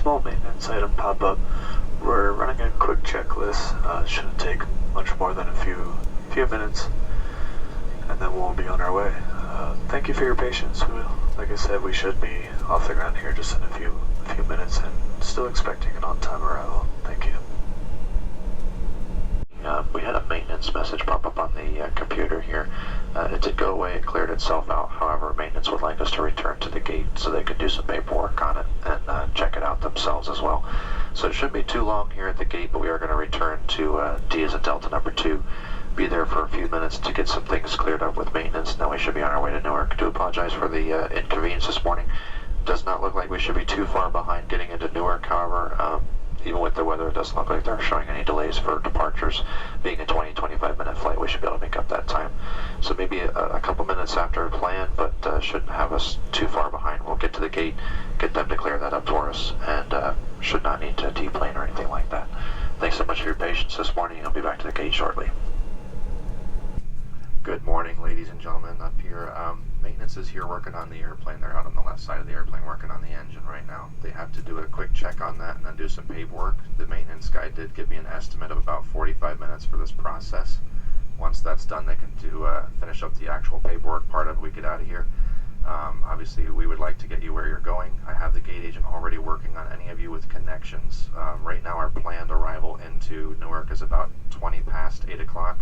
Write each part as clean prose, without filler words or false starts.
small maintenance item pop up. We're running a quick checklist. Shouldn't take much more than a few minutes, and then we'll be on our way. Thank you for your patience. Like I said, we should be off the ground here just in a few minutes, and still expecting an on-time arrival. Thank you. We had a maintenance message pop up on the computer here. It did go away, it cleared itself out. However, maintenance would like us to return to the gate so they could do some paperwork on it and check it out themselves as well. So it shouldn't be too long here at the gate, but we are going to return to D as in Delta number 2. Be there for a few minutes to get some things cleared up with maintenance, and then we should be on our way to Newark. Do apologize for the inconvenience this morning. Does not look like we should be too far behind getting into Newark, however. Even with the weather, it doesn't look like they're showing any delays for departures. Being a 20-25 minute flight, we should be able to make up that time. So maybe a couple minutes after plan, but shouldn't have us too far behind. We'll get to the gate, get them to clear that up for us, and should not need to deplane or anything like that. Thanks so much for your patience this morning. I'll be back to the gate shortly. Good morning, ladies and gentlemen up here. Maintenance is here working on the airplane. They're out on the left side of the airplane working on the engine right now. They have to do a quick check on that and then do some paperwork. The maintenance guy did give me an estimate of about 45 minutes for this process. Once that's done, they can finish up the actual paperwork part of it. We get out of here. Obviously, we would like to get you where you're going. I have the gate agent already working on any of you with connections. Right now, our planned arrival into Newark is about 20 past 8 o'clock.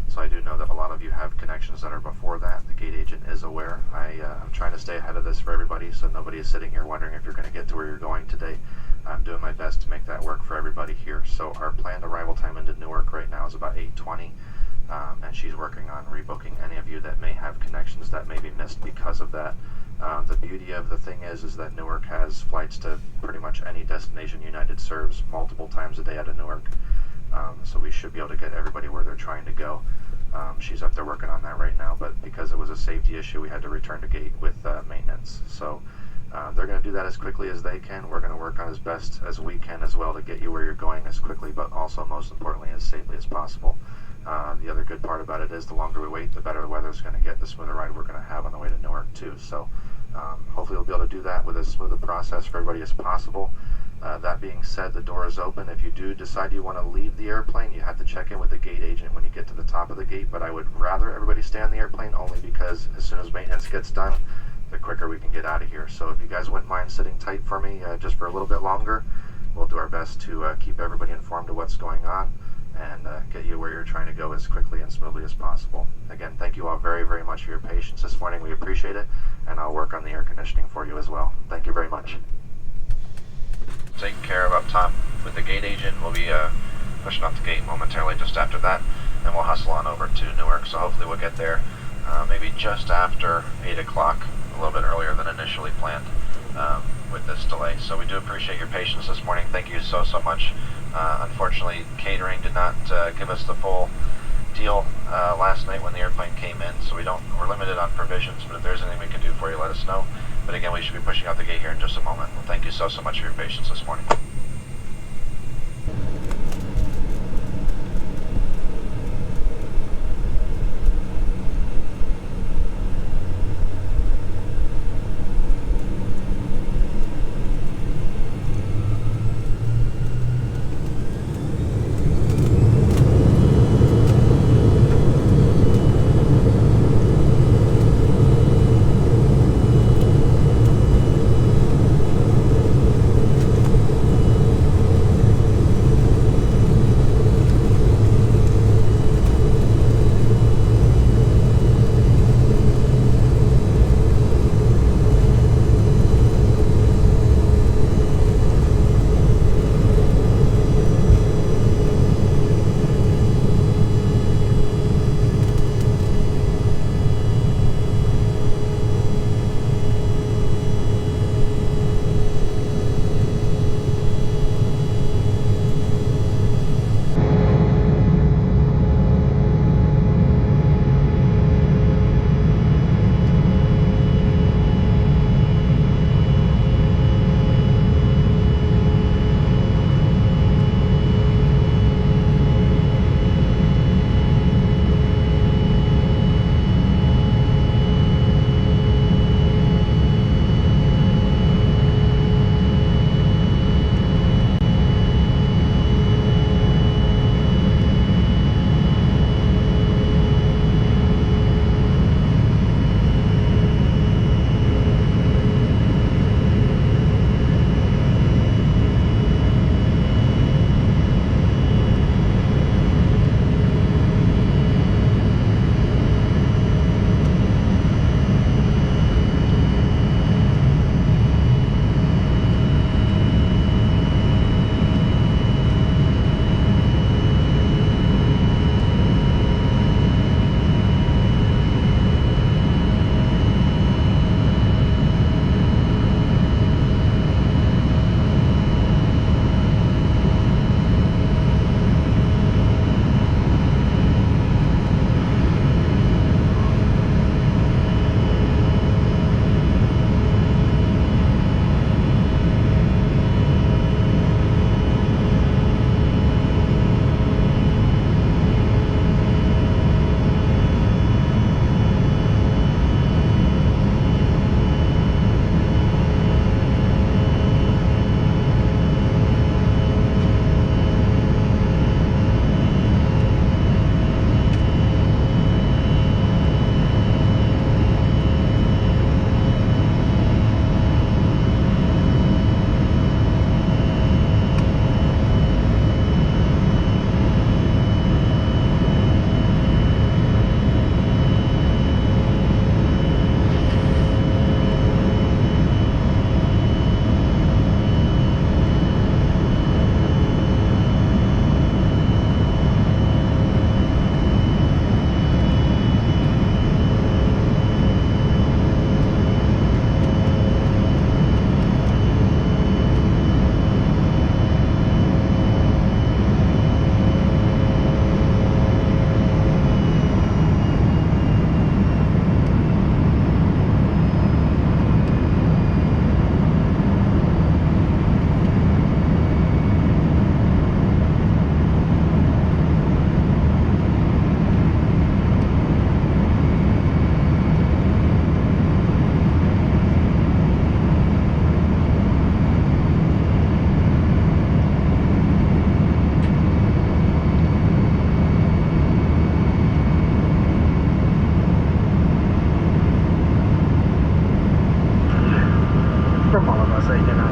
So I do know that a lot of you have connections that are before that. The gate agent is aware. I'm trying to stay ahead of this for everybody, so nobody is sitting here wondering if you're going to get to where you're going today. I'm doing my best to make that work for everybody here. So our planned arrival time into Newark right now is about 8:20, and she's working on rebooking any of you that may have connections that may be missed because of that. The beauty of the thing is that Newark has flights to pretty much any destination United serves multiple times a day out of Newark. So we should be able to get everybody where they're trying to go. She's up there working on that right now, but because it was a safety issue, we had to return to gate with maintenance. So they're going to do that as quickly as they can. We're going to work on as best as we can as well to get you where you're going as quickly, but also most importantly as safely as possible. The other good part about it is the longer we wait, the better the weather is going to get, the smoother ride we're going to have on the way to Newark too. So hopefully we'll be able to do that with as smooth a process for everybody as possible. That being said, the door is open. If you do decide you want to leave the airplane, you have to check in with the gate agent when you get to the top of the gate, but I would rather everybody stay on the airplane only because as soon as maintenance gets done, the quicker we can get out of here. So if you guys wouldn't mind sitting tight for me just for a little bit longer, we'll do our best to keep everybody informed of what's going on and get you where you're trying to go as quickly and smoothly as possible. Again, thank you all very, very much for your patience this morning. We appreciate it, and I'll work on the air conditioning for you as well. Thank you very much. Taken care of up top with the gate agent. We'll be pushing off the gate momentarily just after that, and we'll hustle on over to Newark. So hopefully we'll get there maybe just after 8 o'clock, a little bit earlier than initially planned with this delay. So we do appreciate your patience this morning. Thank you so much. Unfortunately, catering did not give us the full deal last night when the airplane came in, so we're limited on provisions, but if there's anything we can do for you, let us know. But again, we should be pushing out the gate here in just a moment. Well, thank you so much for your patience this morning.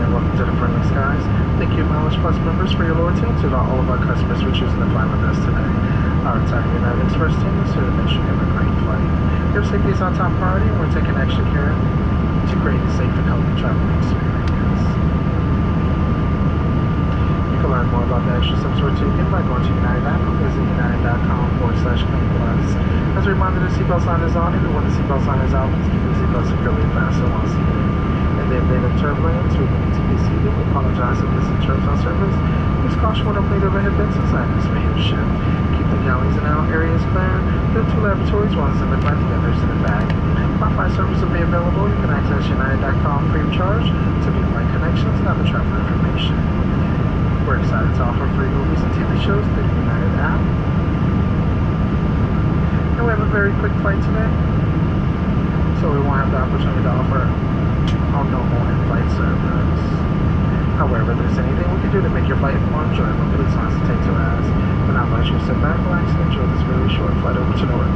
and welcome to the Friendly Skies. Thank you, Mileage Plus members, for your loyalty, and to all of our customers for choosing to fly with us today. Our entire United Express team is here to make sure you have a great flight. Your safety is our top priority, and we're taking extra care to create a safe and healthy travel experience. You can learn more about the extra steps we're taking by going to United app or visit united.com/claim+. As a reminder, the seatbelt sign is on, and when the seatbelt sign is out, please keep the seatbelt securely fastened while seated. In the event of turbulence, we need to be seated. We apologize if this interrupts our service. Please caution when opening the overhead bins inside this main ship. Keep the galleys and out areas clear. There are 2 laboratories, one is in the front, the other is in the back. Wi-Fi service will be available. You can access united.com free of charge to view flight connections and other travel information. We're excited to offer free movies and TV shows through the United app. And we have a very quick flight today, so we won't have the opportunity to offer our normal in-flight service. However, if there's anything we can do to make your flight more enjoyable, please don't hesitate to ask. And I'll let you sit back, relax, and enjoy this very short flight over to Newark.